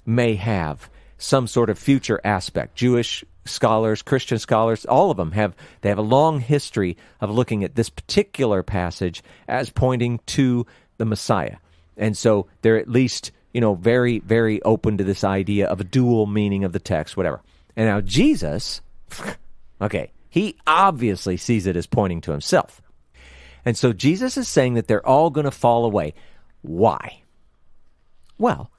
may have some sort of future aspect. Jewish scholars, Christian scholars, all of them have a long history of looking at this particular passage as pointing to the Messiah. And so they're at least, very, very open to this idea of a dual meaning of the text, whatever. And now Jesus, okay, he obviously sees it as pointing to himself. And so Jesus is saying that they're all going to fall away. Why? Well,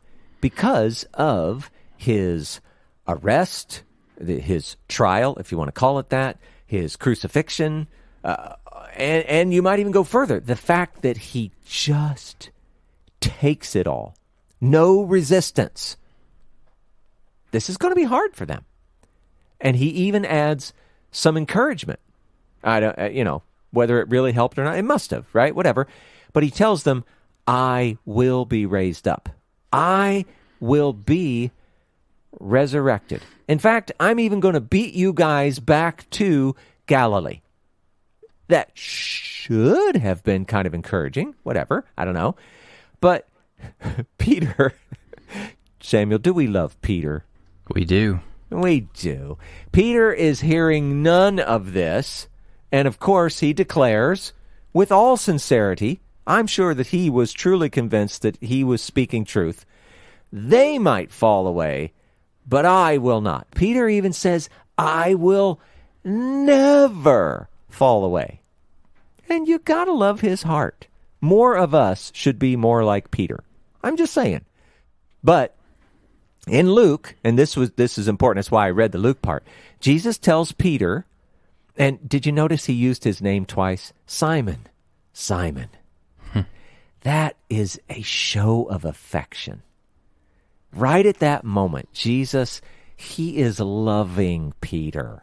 because of his arrest, his trial, if you want to call it that, his crucifixion, and you might even go further, the fact that he just takes it all. No resistance. This is going to be hard for them. And he even adds some encouragement. I don't, whether it really helped or not, it must have, right? Whatever. But he tells them, I will be raised up. I will be resurrected. In fact, I'm even going to beat you guys back to Galilee. That should have been kind of encouraging. Whatever. I don't know. But Peter, Samuel, do we love Peter? We do. We do. Peter is hearing none of this. And of course, he declares with all sincerity, I'm sure that he was truly convinced that he was speaking truth. They might fall away, but I will not. Peter even says, I will never fall away. And you gotta love his heart. More of us should be more like Peter. I'm just saying. But in Luke, and this is important, that's why I read the Luke part, Jesus tells Peter, and did you notice he used his name twice? Simon. Simon. That is a show of affection. Right at that moment, Jesus, he is loving Peter.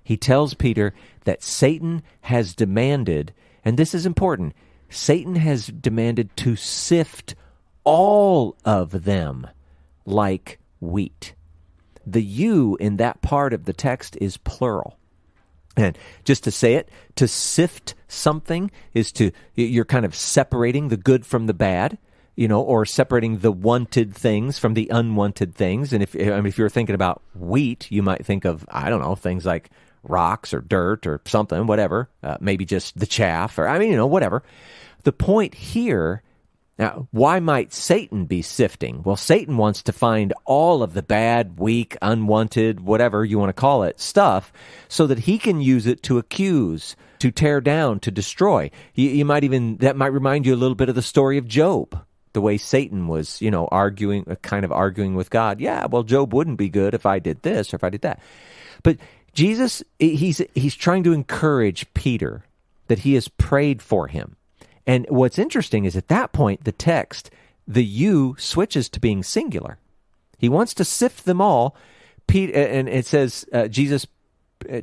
He tells Peter that Satan has demanded, and this is important, Satan has demanded to sift all of them like wheat. The you in that part of the text is plural. And just to say it, to sift something is you're kind of separating the good from the bad, or separating the wanted things from the unwanted things. And if you're thinking about wheat, you might think of, I don't know, things like rocks or dirt or something, whatever, maybe just the chaff or, whatever. The point here, now, why might Satan be sifting? Well, Satan wants to find all of the bad, weak, unwanted, whatever you want to call it, stuff, so that he can use it to accuse, to tear down, to destroy. That might remind you a little bit of the story of Job, the way Satan was, arguing with God. Yeah, well, Job wouldn't be good if I did this or if I did that. But Jesus, he's trying to encourage Peter that he has prayed for him. And what's interesting is at that point, the text, the you switches to being singular. He wants to sift them all. And it says, Jesus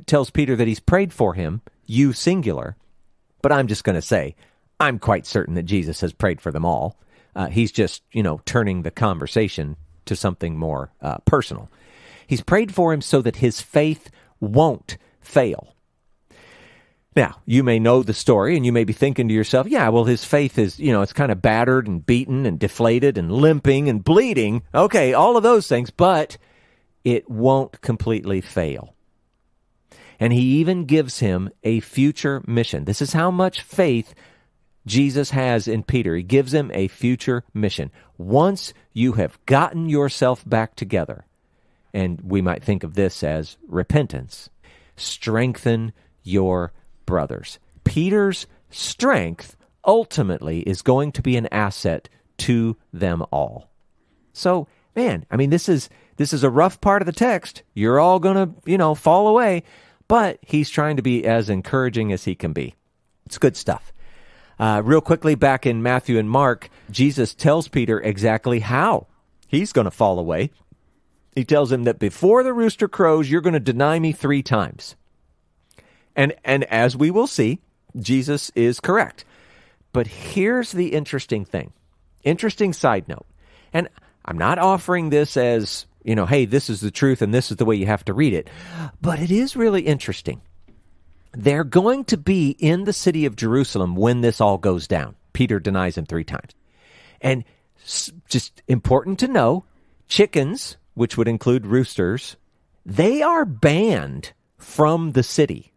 tells Peter that he's prayed for him, you singular. But I'm just going to say, I'm quite certain that Jesus has prayed for them all. He's just, turning the conversation to something more personal. He's prayed for him so that his faith won't fail. Now, you may know the story, and you may be thinking to yourself, yeah, well, his faith is, it's kind of battered and beaten and deflated and limping and bleeding. Okay, all of those things, but it won't completely fail. And he even gives him a future mission. This is how much faith Jesus has in Peter. He gives him a future mission. Once you have gotten yourself back together, and we might think of this as repentance, strengthen your brothers. Peter's strength ultimately is going to be an asset to them all. So, man, this is a rough part of the text. You're all going to, fall away, but he's trying to be as encouraging as he can be. It's good stuff. Real quickly, back in Matthew and Mark, Jesus tells Peter exactly how he's going to fall away. He tells him that before the rooster crows, you're going to deny me 3 times. And as we will see, Jesus is correct. But here's the interesting thing. Interesting side note. And I'm not offering this as, hey, this is the truth and this is the way you have to read it. But it is really interesting. They're going to be in the city of Jerusalem when this all goes down. Peter denies him 3 times. And just important to know, chickens, which would include roosters, they are banned from the city.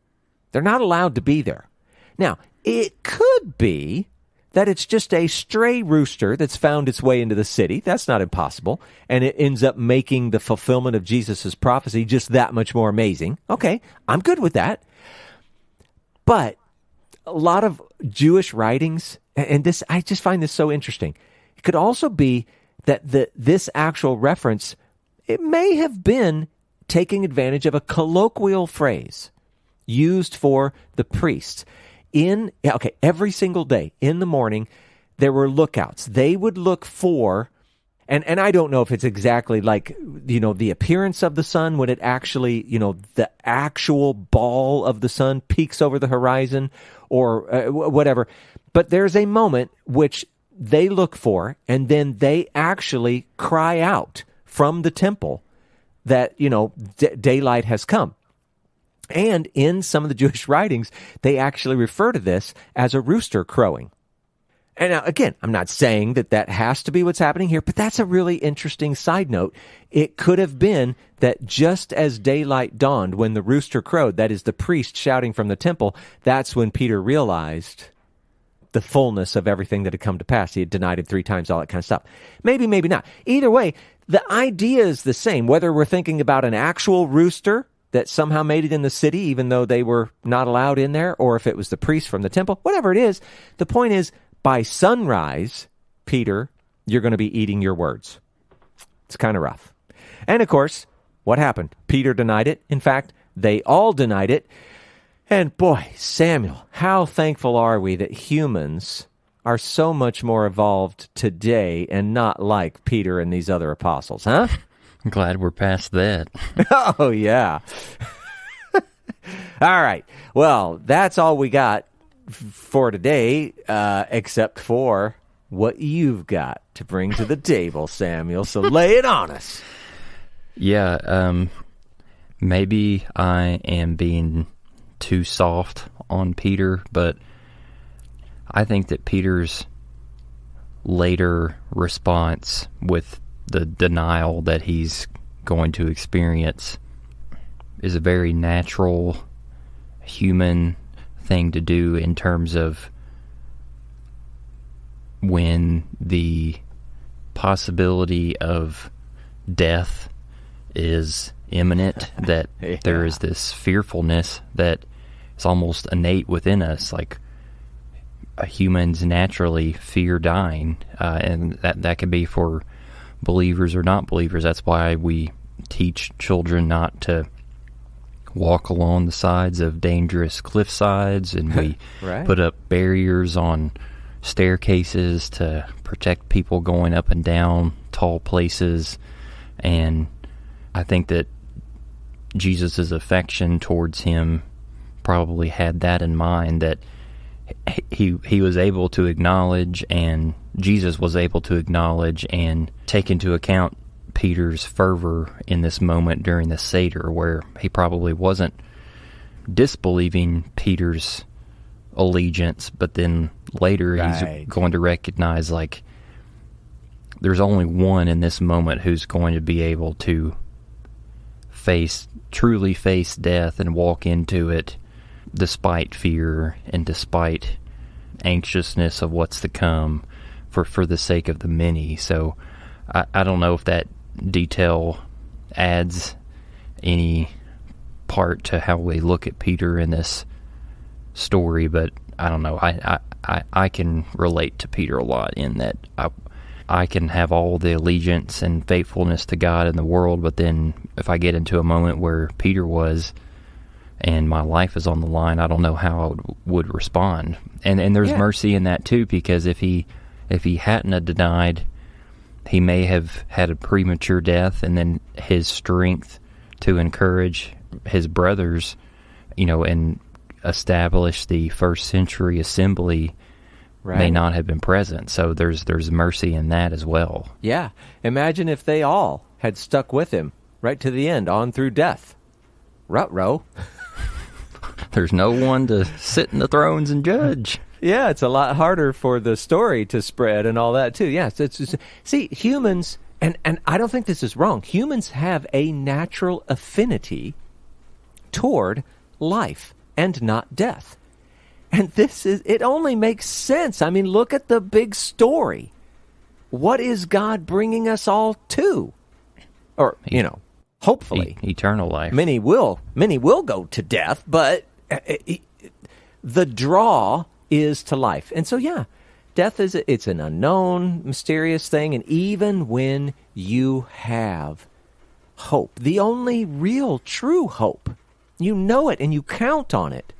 They're not allowed to be there. Now, it could be that it's just a stray rooster that's found its way into the city. That's not impossible. And it ends up making the fulfillment of Jesus' prophecy just that much more amazing. Okay, I'm good with that. But a lot of Jewish writings, and this, I just find this so interesting. It could also be that this actual reference, it may have been taking advantage of a colloquial phrase used for the priests. Every single day in the morning, there were lookouts. They would look for, and I don't know if it's exactly like, the appearance of the sun when it actually, the actual ball of the sun peeks over the horizon or whatever. But there's a moment which they look for, and then they actually cry out from the temple that, daylight has come. And in some of the Jewish writings, they actually refer to this as a rooster crowing. And now, again, I'm not saying that has to be what's happening here, but that's a really interesting side note. It could have been that just as daylight dawned when the rooster crowed, that is the priest shouting from the temple, that's when Peter realized the fullness of everything that had come to pass. He had denied it 3 times, all that kind of stuff. Maybe, maybe not. Either way, the idea is the same, whether we're thinking about an actual rooster that somehow made it in the city, even though they were not allowed in there, or if it was the priest from the temple, whatever it is, the point is, by sunrise, Peter, you're going to be eating your words. It's kind of rough. And of course, what happened? Peter denied it. In fact, they all denied it. And boy, Samuel, how thankful are we that humans are so much more evolved today and not like Peter and these other apostles, huh? I'm glad we're past that. Oh, yeah. All right. Well, that's all we got for today, except for what you've got to bring to the table, Samuel. So lay it on us. Yeah, maybe I am being too soft on Peter, but I think that Peter's later response with the denial that he's going to experience is a very natural human thing to do in terms of when the possibility of death is imminent, that there is this fearfulness that is almost innate within us, like humans naturally fear dying, and that could be for believers or not believers. That's why we teach children not to walk along the sides of dangerous cliff sides, and we right. put up barriers on staircases to protect people going up and down tall places. And I think that Jesus' affection towards him probably had that in mind, that he was able to acknowledge, and Jesus was able to acknowledge and take into account Peter's fervor in this moment during the Seder, where he probably wasn't disbelieving Peter's allegiance, but then later right. he's going to recognize, like, there's only one in this moment who's going to be able to truly face death and walk into it despite fear and despite anxiousness of what's to come for the sake of the many. So I don't know if that detail adds any part to how we look at Peter in this story, but I don't know. I can relate to Peter a lot in that I can have all the allegiance and faithfulness to God in the world, but then if I get into a moment where Peter was and my life is on the line, I don't know how I would respond. And there's mercy in that too, because if he hadn't have denied, he may have had a premature death, and then his strength to encourage his brothers, and establish the first century assembly may not have been present. So there's mercy in that as well. Yeah. Imagine if they all had stuck with him right to the end, on through death. Ruh-roh. There's no one to sit in the thrones and judge. Yeah, it's a lot harder for the story to spread and all that, too. Yes, see, humans, and I don't think this is wrong, humans have a natural affinity toward life and not death. And it only makes sense. I mean, look at the big story. What is God bringing us all to? Or, hopefully. Eternal life. Many will go to death, but the draw is to life. And so, yeah, death it's an unknown, mysterious thing. And even when you have hope, the only real, true hope, you know it and you count on it,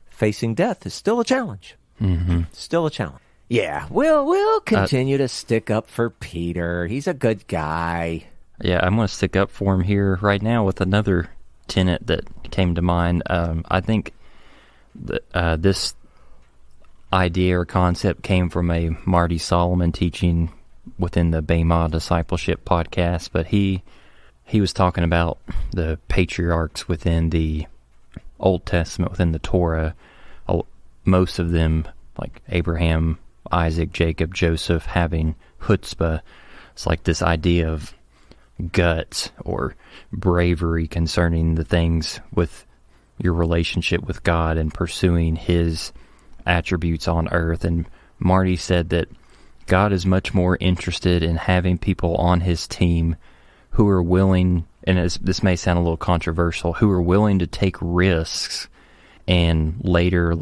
facing death is still a challenge. Mm-hmm. Still a challenge. Yeah, we'll continue to stick up for Peter. He's a good guy. Yeah, I'm going to stick up for him here right now with another tenet that came to mind. I think that this idea or concept came from a Marty Solomon teaching within the Bema Discipleship podcast, but he was talking about the patriarchs within the Old Testament, within the Torah. Most of them, like Abraham, Isaac, Jacob, Joseph, having chutzpah. It's like this idea of guts or bravery concerning the things with your relationship with God and pursuing his attributes on earth. And Marty said that God is much more interested in having people on his team who are willing, and this may sound a little controversial, who are willing to take risks and later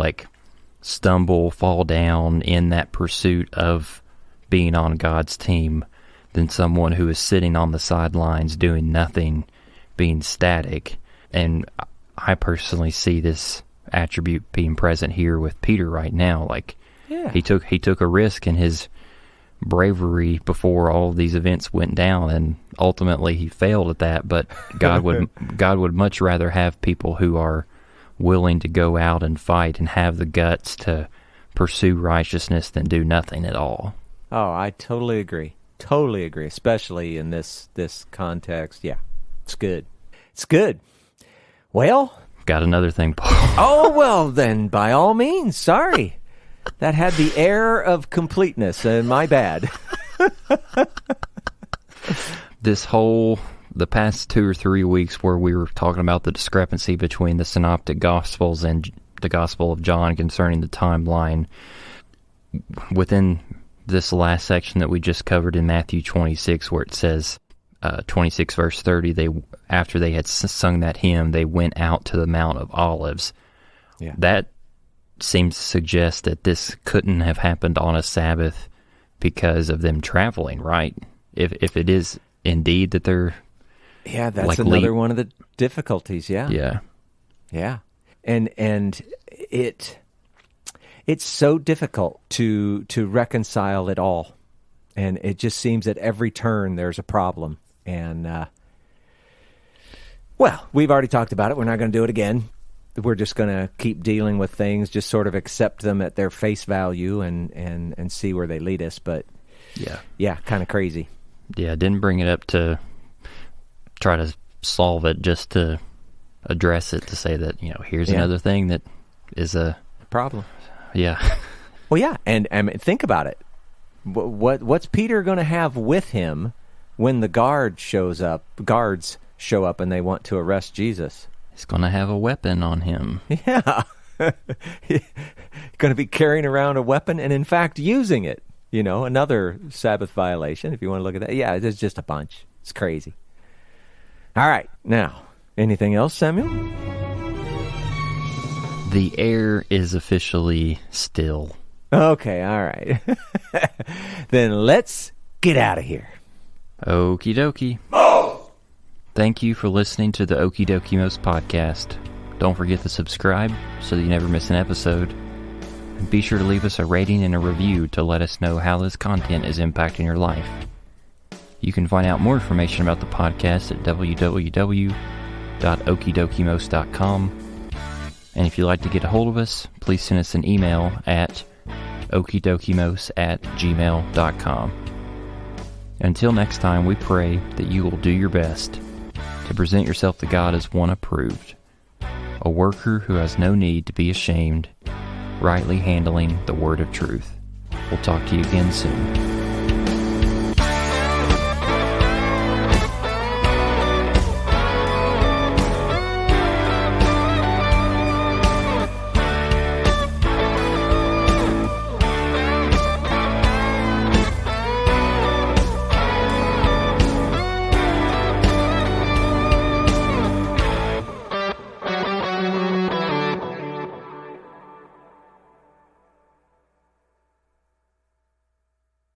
stumble, fall down in that pursuit of being on God's team than someone who is sitting on the sidelines doing nothing, being static. And I personally see this attribute being present here with Peter right now. He took a risk in his bravery before all of these events went down, and ultimately he failed at that. But God would much rather have people who are willing to go out and fight and have the guts to pursue righteousness than do nothing at all. Oh, I totally agree. Totally agree, especially in this context. Yeah, it's good. It's good. Well, got another thing, Paul. Oh, well, then, by all means, sorry. That had the air of completeness, my bad. The past 2 or 3 weeks where we were talking about the discrepancy between the Synoptic Gospels and the Gospel of John concerning the timeline, within this last section that we just covered in Matthew 26, where it says, 26 verse 30, after they had sung that hymn, they went out to the Mount of Olives. Yeah. That seems to suggest that this couldn't have happened on a Sabbath because of them traveling, right? If it is indeed that they're... Yeah, that's another one of the difficulties, yeah. Yeah. Yeah. And it's so difficult to reconcile it all. And it just seems at every turn there's a problem. And, we've already talked about it. We're not going to do it again. We're just going to keep dealing with things, just sort of accept them at their face value and see where they lead us. But, yeah, kind of crazy. Yeah, didn't bring it up to try to solve it, just to address it, to say that, here's another thing that is a problem. Yeah. Well, yeah, and think about it. What's Peter going to have with him when the guards show up and they want to arrest Jesus? He's going to have a weapon on him. Yeah. Going to be carrying around a weapon and, in fact, using it. Another Sabbath violation, if you want to look at that. Yeah, there's just a bunch. It's crazy. All right. Now, anything else, Samuel? The air is officially still. Okay, all right. Then let's get out of here. Okie dokie. Thank you for listening to the Okie Dokie Most podcast. Don't forget to subscribe so that you never miss an episode. And be sure to leave us a rating and a review to let us know how this content is impacting your life. You can find out more information about the podcast at www.okidokimos.com. And if you'd like to get a hold of us, please send us an email at okidokimos@gmail.com. Until next time, we pray that you will do your best to present yourself to God as one approved, a worker who has no need to be ashamed, rightly handling the word of truth. We'll talk to you again soon.